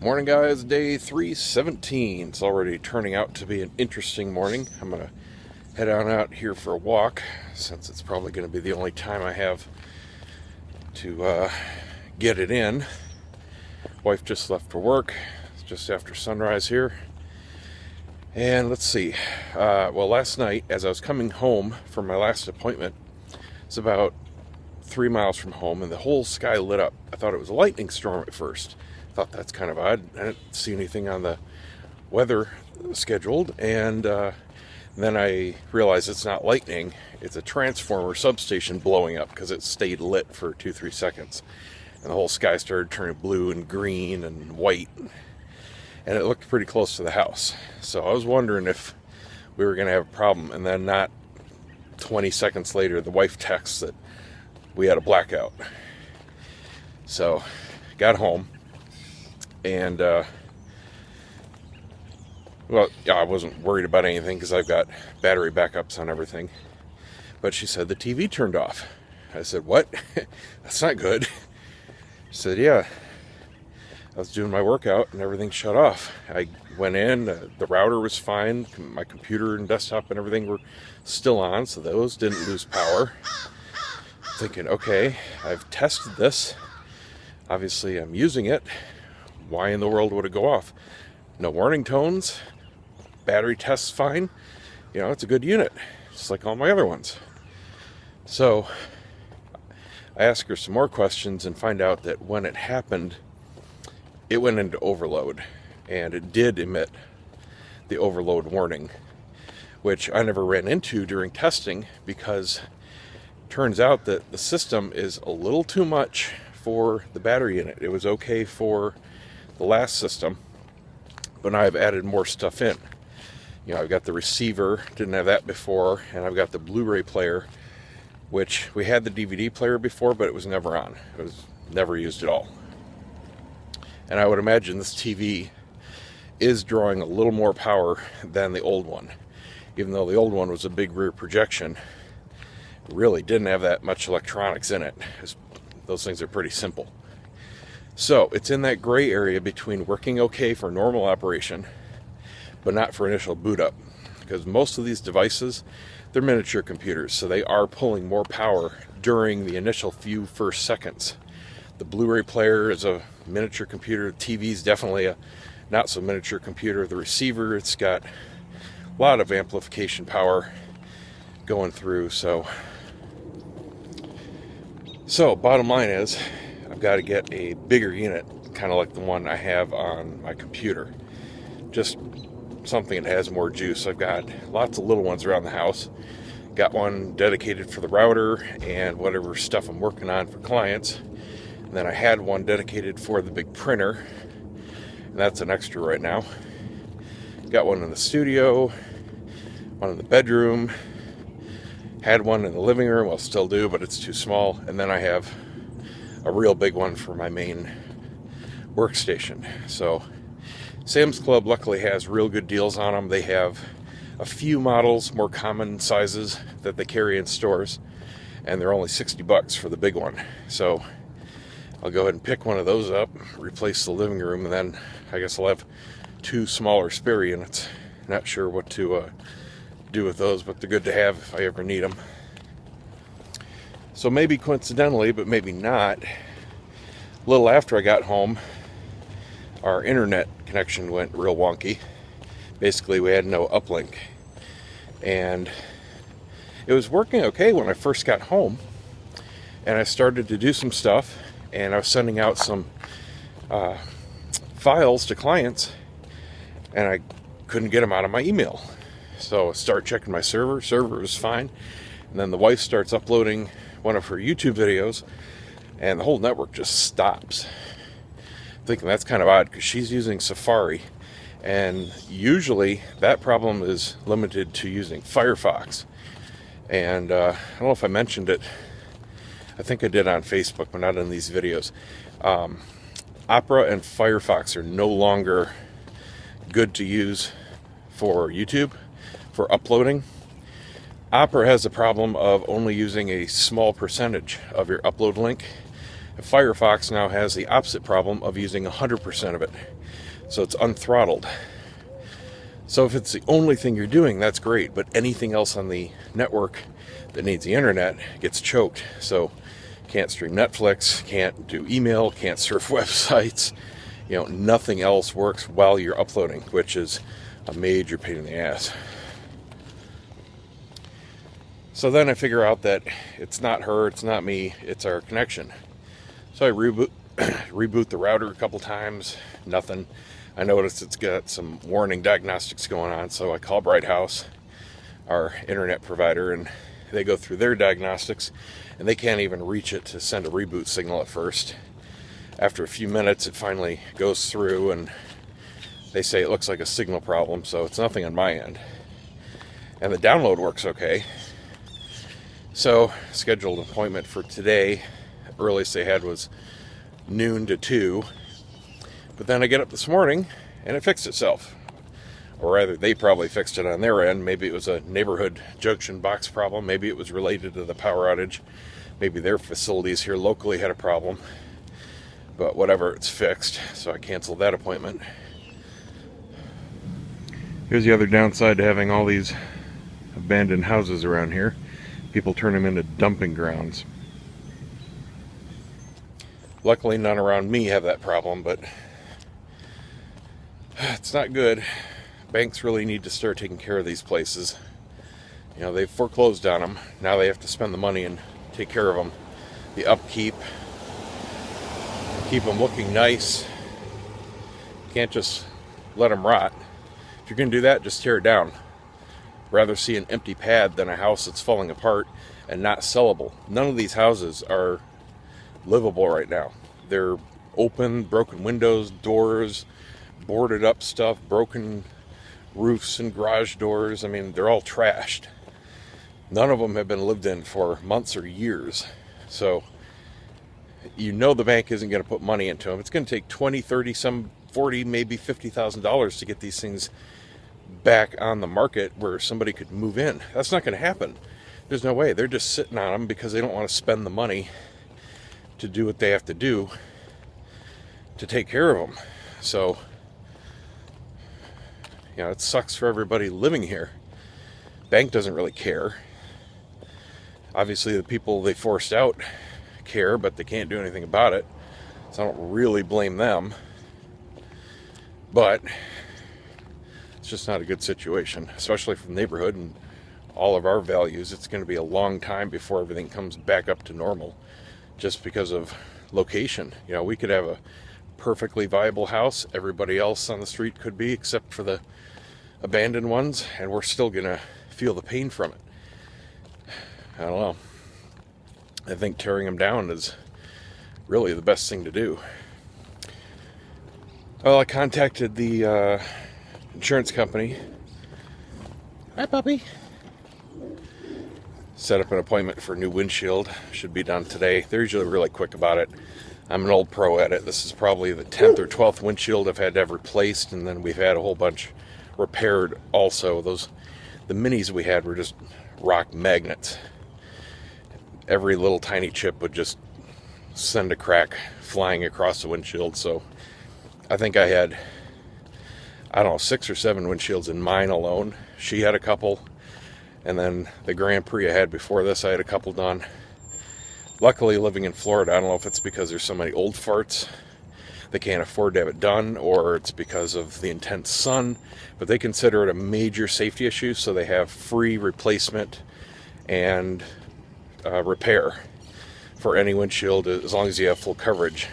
Morning, guys. Day 317. It's already turning out to be an interesting morning. I'm going to head on out here for a walk since it's probably going to be the only time I have to get it in. Wife just left for work. It's just after sunrise here. And let's see. Last night, as I was coming home from my last appointment, it's about 3 miles from home, and the whole sky lit up. I thought it was a lightning storm at first. Thought that's kind of odd. I didn't see anything on the weather scheduled, and then I realized it's not lightning. It's a transformer substation blowing up because it stayed lit for 2-3 seconds, and the whole sky started turning blue and green and white, and it looked pretty close to the house. So I was wondering if we were going to have a problem, and then not 20 seconds later, the wife texts that we had a blackout. So got home. And, I wasn't worried about anything because I've got battery backups on everything. But she said the TV turned off. I said, what? That's not good. She said, yeah. I was doing my workout and everything shut off. I went in, the router was fine. My computer and desktop and everything were still on, so those didn't lose power. Thinking, okay, I've tested this. Obviously, I'm using it. Why in the world would it go off? No warning tones. Battery tests fine. It's a good unit, just like all my other ones. So I asked her some more questions and find out that when it happened, it went into overload, and it did emit the overload warning, which I never ran into during testing because it turns out that the system is a little too much for the battery in it. It was okay for the last system, but now I've added more stuff in. I've got the receiver, didn't have that before, and I've got the Blu-ray player, which we had the DVD player before, but it was never on. It was never used at all. And I would imagine this TV is drawing a little more power than the old one. Even though the old one was a big rear projection, it really didn't have that much electronics in it. Those things are pretty simple. So it's in that gray area between working okay for normal operation, but not for initial boot up. Because most of these devices, they're miniature computers, so they are pulling more power during the initial few first seconds. The Blu-ray player is a miniature computer. The TV is definitely a not so miniature computer. The receiver, it's got a lot of amplification power going through. So bottom line is, I've got to get a bigger unit, kind of like the one I have on my computer. Just something that has more juice. I've got lots of little ones around the house. Got one dedicated for the router and whatever stuff I'm working on for clients. And then I had one dedicated for the big printer. And that's an extra right now. Got one in the studio, one in the bedroom. Had one in the living room, well, still do, but it's too small. And then I have a real big one for my main workstation. So Sam's Club luckily has real good deals on them. They have a few models, more common sizes that they carry in stores, and they're only $60 for the big one. So I'll go ahead and pick one of those up, replace the living room, and then I guess I'll have 2 smaller spare units. Not sure what to do with those, but they're good to have if I ever need them. So maybe coincidentally, but maybe not, a little after I got home, our internet connection went real wonky. Basically, we had no uplink. And it was working okay when I first got home. And I started to do some stuff, and I was sending out some files to clients, and I couldn't get them out of my email. So I started checking my server. Server was fine. And then the wife starts uploading one of her YouTube videos, and the whole network just stops. Thinking that's kind of odd because she's using Safari, and usually that problem is limited to using Firefox. And I don't know if I mentioned it. I think I did on Facebook, but not in these videos. Opera and Firefox are no longer good to use for YouTube, for uploading. Opera has the problem of only using a small percentage of your upload link, Firefox now has the opposite problem of using 100% of it. So it's unthrottled. So if it's the only thing you're doing, that's great. But anything else on the network that needs the internet gets choked. So can't stream Netflix, can't do email, can't surf websites. Nothing else works while you're uploading, which is a major pain in the ass. So then I figure out that it's not her, it's not me, it's our connection. So I reboot the router a couple times, nothing. I notice it's got some warning diagnostics going on, so I call Bright House, our internet provider, and they go through their diagnostics, and they can't even reach it to send a reboot signal at first. After a few minutes, it finally goes through, and they say it looks like a signal problem, so it's nothing on my end. And the download works okay. So, scheduled an appointment for today. Earliest they had was noon to 2. But then I get up this morning, and it fixed itself. Or rather, they probably fixed it on their end. Maybe it was a neighborhood junction box problem. Maybe it was related to the power outage. Maybe their facilities here locally had a problem. But whatever, it's fixed. So I canceled that appointment. Here's the other downside to having all these abandoned houses around here. People turn them into dumping grounds. Luckily, none around me have that problem, but it's not good. Banks really need to start taking care of these places. They've foreclosed on them. Now they have to spend the money and take care of them. The upkeep, keep them looking nice. You can't just let them rot. If you're going to do that, just tear it down. Rather see an empty pad than a house that's falling apart and not sellable. None of these houses are livable right now. They're open, broken windows, doors, boarded up stuff, broken roofs and garage doors. I mean, they're all trashed. None of them have been lived in for months or years. So, the bank isn't going to put money into them. It's going to take 20, 30, some 40, maybe $50,000 to get these things back on the market where somebody could move in. That's not going to happen. There's no way. They're just sitting on them because they don't want to spend the money to do what they have to do to take care of them. So, it sucks for everybody living here. Bank doesn't really care. Obviously, the people they forced out care, but they can't do anything about it. So I don't really blame them. But it's just not a good situation, especially for the neighborhood and all of our values. It's going to be a long time before everything comes back up to normal just because of location. We could have a perfectly viable house. Everybody else on the street could be, except for the abandoned ones, and we're still going to feel the pain from it. I don't know. I think tearing them down is really the best thing to do. Well, I contacted the insurance company. Hi, puppy. Set up an appointment for a new windshield. Should be done today. They're usually really quick about it. I'm an old pro at it. This is probably the 10th or 12th windshield I've had to have replaced, and then we've had a whole bunch repaired also. The minis we had were just rock magnets. Every little tiny chip would just send a crack flying across the windshield. So I think I had, 6 or 7 windshields in mine alone. She had a couple, and then the Grand Prix I had before this, I had a couple done. Luckily, living in Florida, I don't know if it's because there's so many old farts they can't afford to have it done, or it's because of the intense sun, but they consider it a major safety issue, so they have free replacement and repair for any windshield as long as you have full coverage.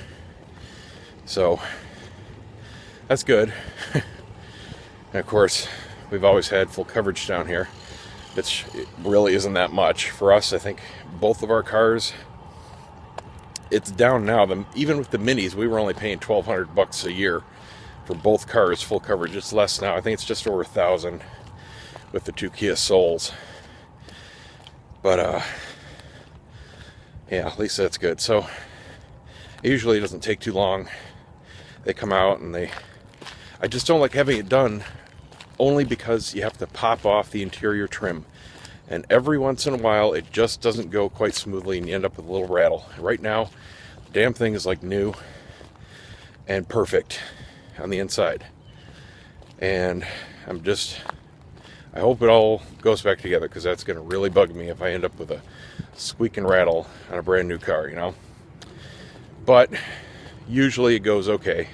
So that's good. And of course, we've always had full coverage down here. It really isn't that much for us. I think both of our cars, it's down now. Even with the minis, we were only paying $1,200 a year for both cars, full coverage. It's less now. I think it's just over $1,000 with the 2 Kia Souls. But yeah, at least that's good. So it usually doesn't take too long. They come out and I just don't like having it done, only because you have to pop off the interior trim. And every once in a while, it just doesn't go quite smoothly and you end up with a little rattle. Right now, damn thing is like new and perfect on the inside. And I hope it all goes back together, because that's going to really bug me if I end up with a squeak and rattle on a brand new car, you know. But usually it goes okay.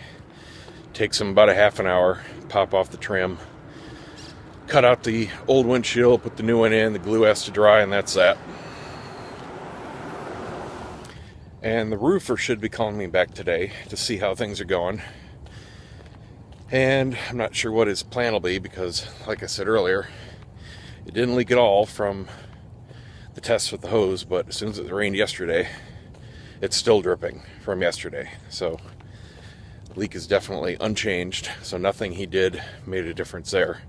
Takes them about a half an hour, pop off the trim, cut out the old windshield, put the new one in, the glue has to dry, and that's that. And the roofer should be calling me back today to see how things are going. And I'm not sure what his plan will be, because, like I said earlier, it didn't leak at all from the tests with the hose, but as soon as it rained yesterday, it's still dripping from yesterday. So the leak is definitely unchanged, so nothing he did made a difference there.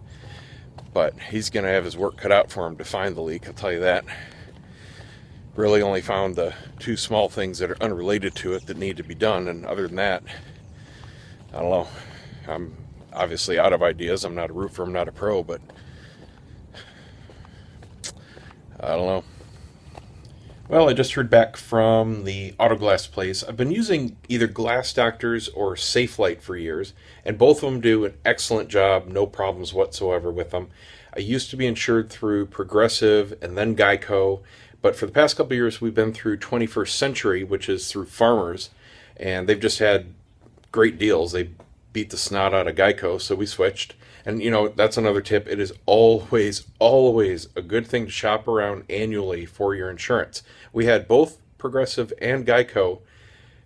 But he's going to have his work cut out for him to find the leak, I'll tell you that. Really only found the two small things that are unrelated to it that need to be done, and other than that, I don't know. I'm obviously out of ideas. I'm not a roofer, I'm not a pro, but I don't know. Well, I just heard back from the auto glass place. I've been using either Glass Doctors or Safelite for years, and both of them do an excellent job, no problems whatsoever with them. I used to be insured through Progressive and then Geico, but for the past couple of years we've been through 21st Century, which is through Farmers, and they've just had great deals. They beat the snot out of Geico, so we switched. And you know, that's another tip. It is always a good thing to shop around annually for your insurance. We had both Progressive and Geico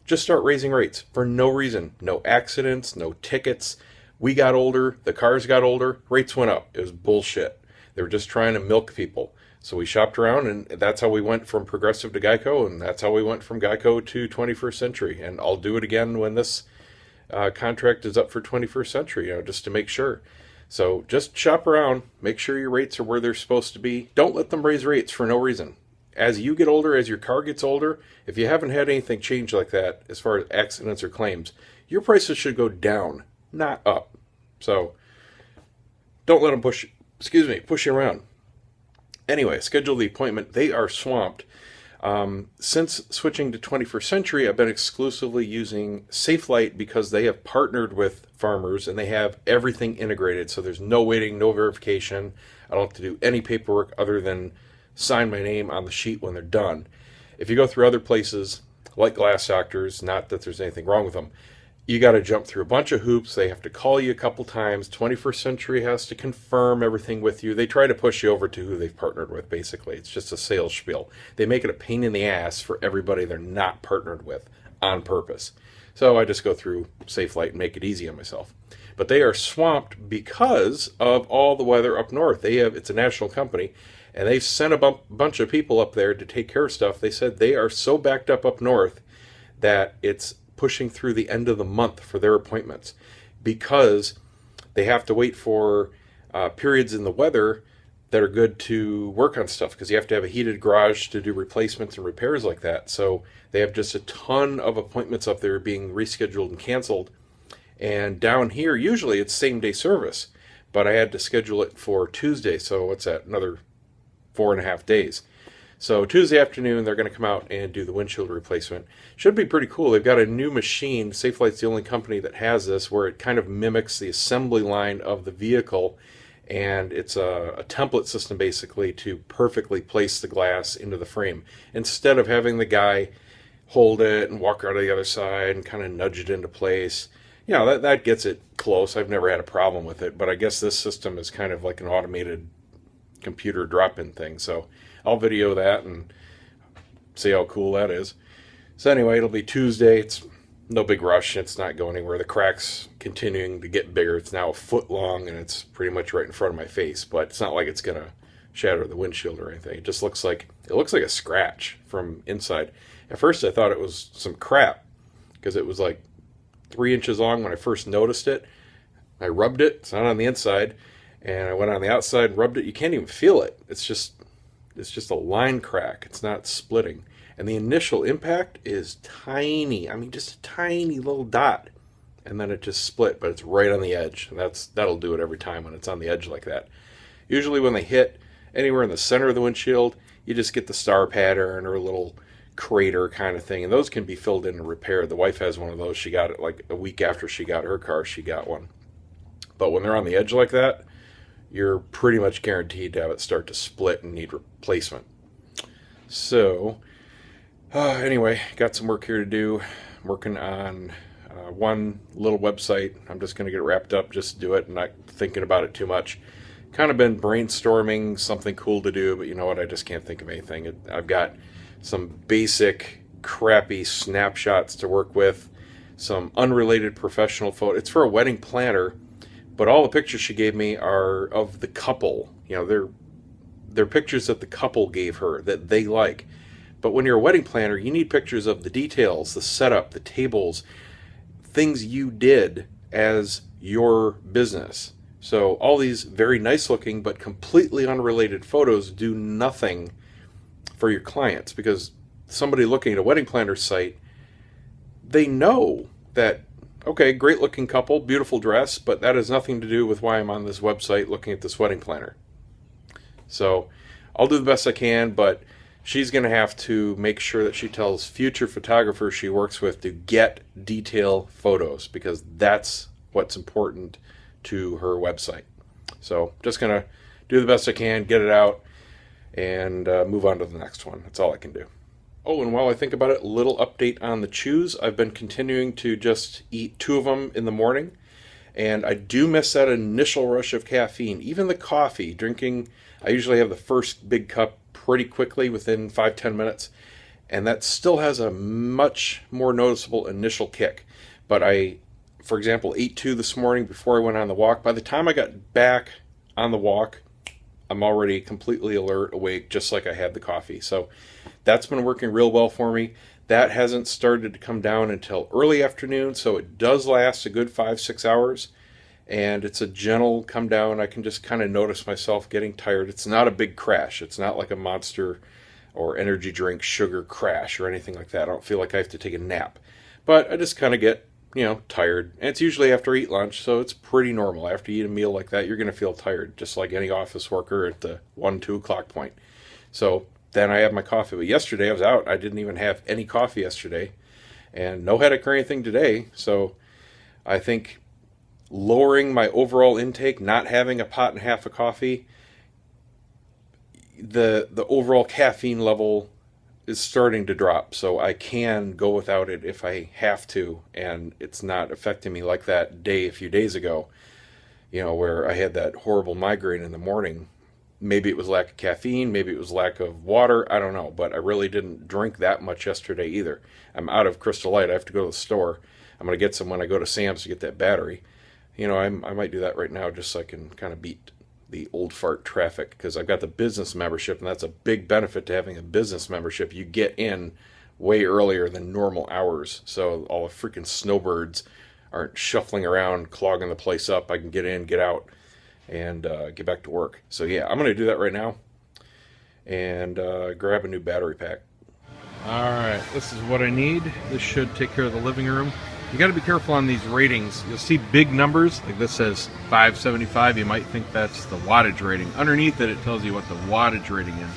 just start raising rates for no reason. No accidents, no tickets. We got older, the cars got older, rates went up. It was bullshit. They were just trying to milk people. So we shopped around, and that's how we went from Progressive to Geico, and that's how we went from Geico to 21st Century. And I'll do it again when this contract is up for 21st Century, you know, just to make sure. So just shop around, make sure your rates are where they're supposed to be. Don't let them raise rates for no reason. As you get older, as your car gets older, if you haven't had anything change like that as far as accidents or claims, your prices should go down, not up. So don't let them push you around. Anyway, schedule the appointment. They are swamped. Since switching to 21st Century, I've been exclusively using Safelite because they have partnered with Farmers and they have everything integrated. So there's no waiting, no verification. I don't have to do any paperwork other than sign my name on the sheet when they're done. If you go through other places like Glass Doctors, not that there's anything wrong with them, you got to jump through a bunch of hoops. They have to call you a couple times. 21st Century has to confirm everything with you. They try to push you over to who they've partnered with, basically. It's just a sales spiel. They make it a pain in the ass for everybody they're not partnered with on purpose. So I just go through Safelite and make it easy on myself. But they are swamped because of all the weather up north. It's a national company, and they've sent a bunch of people up there to take care of stuff. They said they are so backed up north that it's pushing through the end of the month for their appointments, because they have to wait for periods in the weather that are good to work on stuff, because you have to have a heated garage to do replacements and repairs like that. So they have just a ton of appointments up there being rescheduled and canceled. And down here, usually it's same day service, but I had to schedule it for Tuesday. So what's that? Another 4.5 days. So Tuesday afternoon, they're going to come out and do the windshield replacement. Should be pretty cool. They've got a new machine. Safelite's the only company that has this, where it kind of mimics the assembly line of the vehicle. And it's a template system, basically, to perfectly place the glass into the frame. Instead of having the guy hold it and walk out of the other side and kind of nudge it into place. You know, that gets it close. I've never had a problem with it. But I guess this system is kind of like an automated computer drop-in thing. So I'll video that and see how cool that is. So anyway, it'll be Tuesday. It's no big rush. It's not going anywhere. The crack's continuing to get bigger. It's now 1 foot long, and it's pretty much right in front of my face. But it's not like it's going to shatter the windshield or anything. It just looks like a scratch from inside. At first, I thought it was some crap, because it was like 3 inches long when I first noticed it. I rubbed it. It's not on the inside. And I went on the outside and rubbed it. You can't even feel it. It's just a line crack. It's not splitting. And the initial impact is tiny. I mean, just a tiny little dot. And then it just split, but it's right on the edge. And that'll do it every time when it's on the edge like that. Usually when they hit anywhere in the center of the windshield, you just get the star pattern or a little crater kind of thing, and those can be filled in and repaired. The wife has one of those. She got it like a week after she got her car. She got one. But when they're on the edge like that, you're pretty much guaranteed to have it start to split and need replacement. So anyway, got some work here to do. I'm working on one little website. I'm just going to get it wrapped up, just do it, and not thinking about it too much. Kind of been brainstorming something cool to do, but you know what? I just can't think of anything. I've got some basic crappy snapshots to work with, some unrelated professional photos. It's for a wedding planner, but all the pictures she gave me are of the couple. You know, they're pictures that the couple gave her that they like. But when you're a wedding planner, you need pictures of the details, the setup, the tables, things you did as your business. So all these very nice looking but completely unrelated photos do nothing for your clients, because somebody looking at a wedding planner site, they know that, okay, great looking couple, beautiful dress, but that has nothing to do with why I'm on this website looking at this wedding planner. So I'll do the best I can, but she's going to have to make sure that she tells future photographers she works with to get detail photos, because that's what's important to her website. So just going to do the best I can, get it out, and move on to the next one. That's all I can do. Oh, and while I think about it, a little update on the chews. I've been continuing to just eat 2 of them in the morning, and I do miss that initial rush of caffeine. Even the coffee, drinking, I usually have the first big cup pretty quickly within 5-10 minutes, and that still has a much more noticeable initial kick. But I, for example, ate 2 this morning before I went on the walk. By the time I got back on the walk, I'm already completely alert, awake, just like I had the coffee. So that's been working real well for me. That hasn't started to come down until early afternoon, so it does last a good 5-6 hours. And it's a gentle come down. I can just kind of notice myself getting tired. It's not a big crash. It's not like a Monster or energy drink sugar crash or anything like that. I don't feel like I have to take a nap. But I just kind of get, tired. And it's usually after I eat lunch, so it's pretty normal. After you eat a meal like that, you're going to feel tired, just like any office worker at the 1-2 o'clock point. So then I have my coffee. But yesterday I was out. I didn't even have any coffee yesterday. And no headache or anything today. So I think lowering my overall intake, not having a pot and a half of coffee, the overall caffeine level is starting to drop, so I can go without it if I have to, and it's not affecting me like that a few days ago, where I had that horrible migraine in the morning. Maybe it was lack of caffeine, maybe it was lack of water, I don't know, but I really didn't drink that much yesterday either. I'm out of Crystal Light. I have to go to the store. I'm going to get some when I go to Sam's to get that battery. I might do that right now just so I can kind of beat the old fart traffic, because I've got the business membership, and that's a big benefit to having a business membership. You get in way earlier than normal hours, so all the freaking snowbirds aren't shuffling around, clogging the place up. I can get in, get out, and get back to work. So yeah, I'm going to do that right now and grab a new battery pack. Alright, this is what I need. This should take care of the living room. You got to be careful on these ratings. You'll see big numbers, like this says 575. You might think that's the wattage rating. Underneath it, it tells you what the wattage rating is.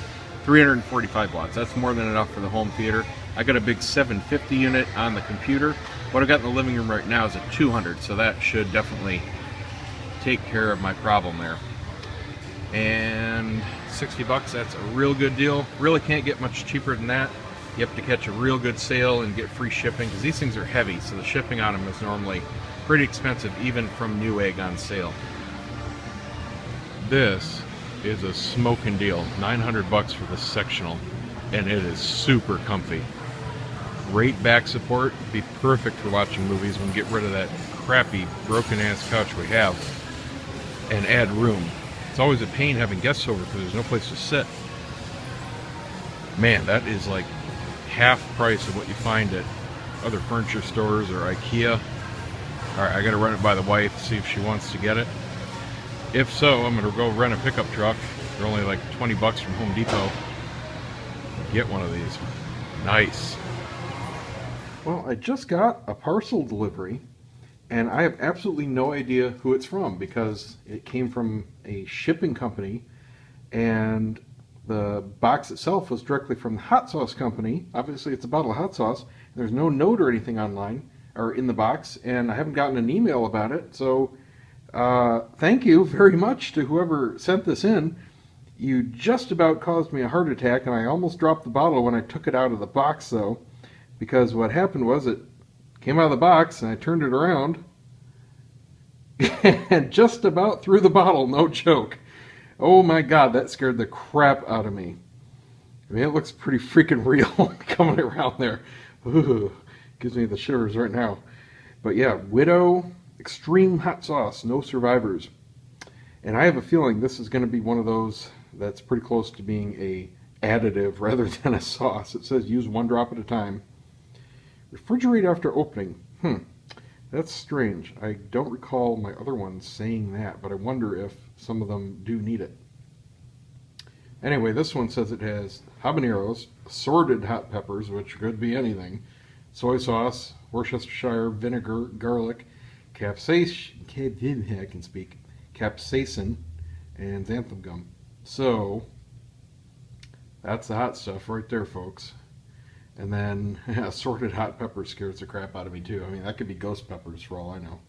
345 watts. That's more than enough for the home theater. I got a big 750 unit on the computer. What I got in the living room right now is a 200, so that should definitely take care of my problem there. And 60 bucks, that's a real good deal. Really can't get much cheaper than that. You have to catch a real good sale and get free shipping, because these things are heavy, so the shipping on them is normally pretty expensive, even from Newegg on sale. This is a smoking deal. 900 bucks for the sectional, and it is super comfy. Great back support. Be perfect for watching movies when we get rid of that crappy broken ass couch we have and add room. It's always a pain having guests over because there's no place to sit. Man, that is like half price of what you find at other furniture stores or IKEA. Alright, I gotta run it by the wife, see if she wants to get it. If so, I'm gonna go rent a pickup truck. They're only like 20 bucks from Home Depot. Get one of these. Nice. Well, I just got a parcel delivery, and I have absolutely no idea who it's from, because it came from a shipping company, and The box itself was directly from the hot sauce company. Obviously, it's a bottle of hot sauce. There's no note or anything online or in the box, and I haven't gotten an email about it. So, thank you very much to whoever sent this in. You just about caused me a heart attack, and I almost dropped the bottle when I took it out of the box, though, because what happened was it came out of the box, and I turned it around, and just about threw the bottle, no joke. Oh my God, that scared the crap out of me. I mean, it looks pretty freaking real coming around there. Ooh, gives me the shivers right now. But yeah, Widow Extreme Hot Sauce, no survivors. And I have a feeling this is going to be one of those that's pretty close to being a additive rather than a sauce. It says use 1 drop at a time. Refrigerate after opening. That's strange. I don't recall my other ones saying that, but I wonder if some of them do need it. Anyway, this one says it has habaneros, assorted hot peppers, which could be anything, soy sauce, Worcestershire vinegar, garlic, capsaicin, I can speak, capsaicin, and xanthan gum. So, that's the hot stuff right there, folks. And then assorted hot peppers scares the crap out of me too. I mean, that could be ghost peppers for all I know.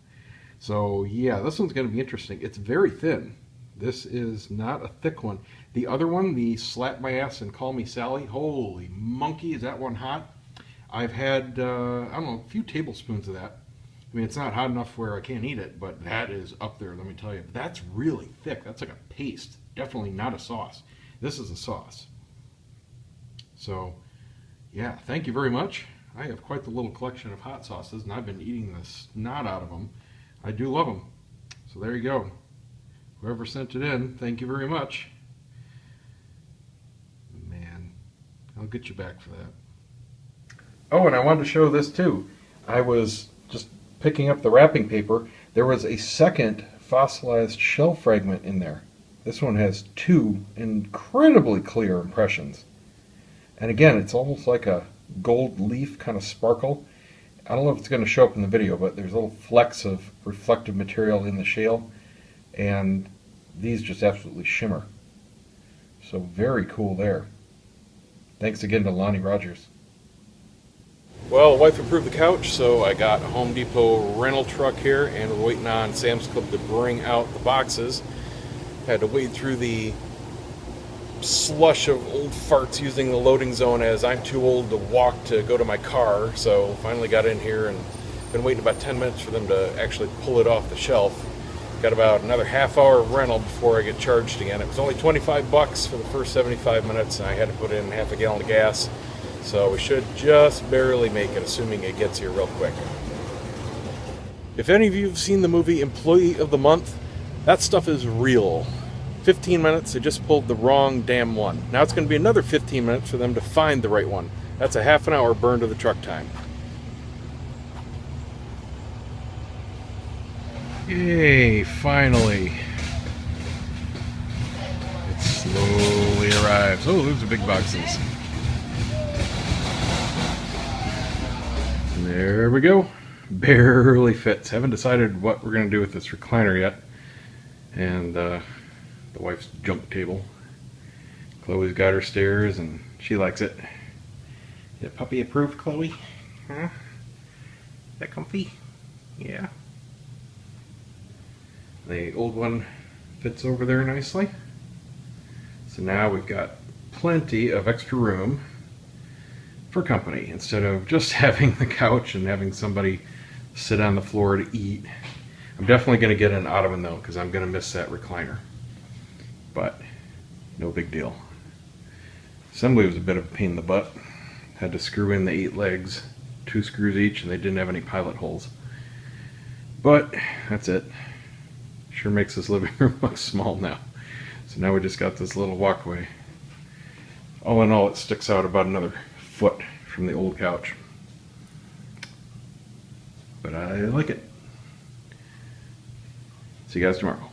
So yeah, this one's going to be interesting. It's very thin. This is not a thick one. The other one, the Slap My Ass and Call Me Sally, holy monkey, is that one hot? I've had, I don't know, a few tablespoons of that. I mean, it's not hot enough where I can't eat it, but that is up there, let me tell you. That's really thick. That's like a paste. Definitely not a sauce. This is a sauce. So, yeah, thank you very much. I have quite the little collection of hot sauces, and I've been eating the snot out of them. I do love them. So there you go. Whoever sent it in, thank you very much. Man, I'll get you back for that. Oh, and I wanted to show this too. I was just picking up the wrapping paper. There was a second fossilized shell fragment in there. This one has 2 incredibly clear impressions. And again, it's almost like a gold leaf kind of sparkle. I don't know if it's going to show up in the video, but there's little flecks of reflective material in the shale, and these just absolutely shimmer. So very cool there. Thanks again to Lonnie Rogers. Well, the wife approved the couch, so I got a Home Depot rental truck here, and we're waiting on Sam's Club to bring out the boxes. Had to wade through the slush of old farts using the loading zone as I'm too old to walk to go to my car, so finally got in here and been waiting about 10 minutes for them to actually pull it off the shelf. Got about another half-hour of rental before I get charged again. It was only $25 for the first 75 minutes, and I had to put in half a gallon of gas, so we should just barely make it, assuming it gets here real quick. If any of you have seen the movie Employee of the Month, that stuff is real. 15 minutes, they just pulled the wrong damn one. Now it's going to be another 15 minutes for them to find the right one. That's a half an hour burn to the truck time. Yay, finally. It slowly arrives. Oh, those are big boxes. And there we go. Barely fits. Haven't decided what we're going to do with this recliner yet. And the wife's junk table. Chloe's got her stairs and she likes it. Is it puppy approved, Chloe? Huh? Is that comfy? Yeah. The old one fits over there nicely. So now we've got plenty of extra room for company instead of just having the couch and having somebody sit on the floor to eat. I'm definitely going to get an ottoman though, because I'm going to miss that recliner. But no big deal. Assembly was a bit of a pain in the butt. Had to screw in the 8 legs, 2 screws each, and they didn't have any pilot holes. But that's it. Sure makes this living room look small now. So now we just got this little walkway. All in all, it sticks out about another foot from the old couch. But I like it. See you guys tomorrow.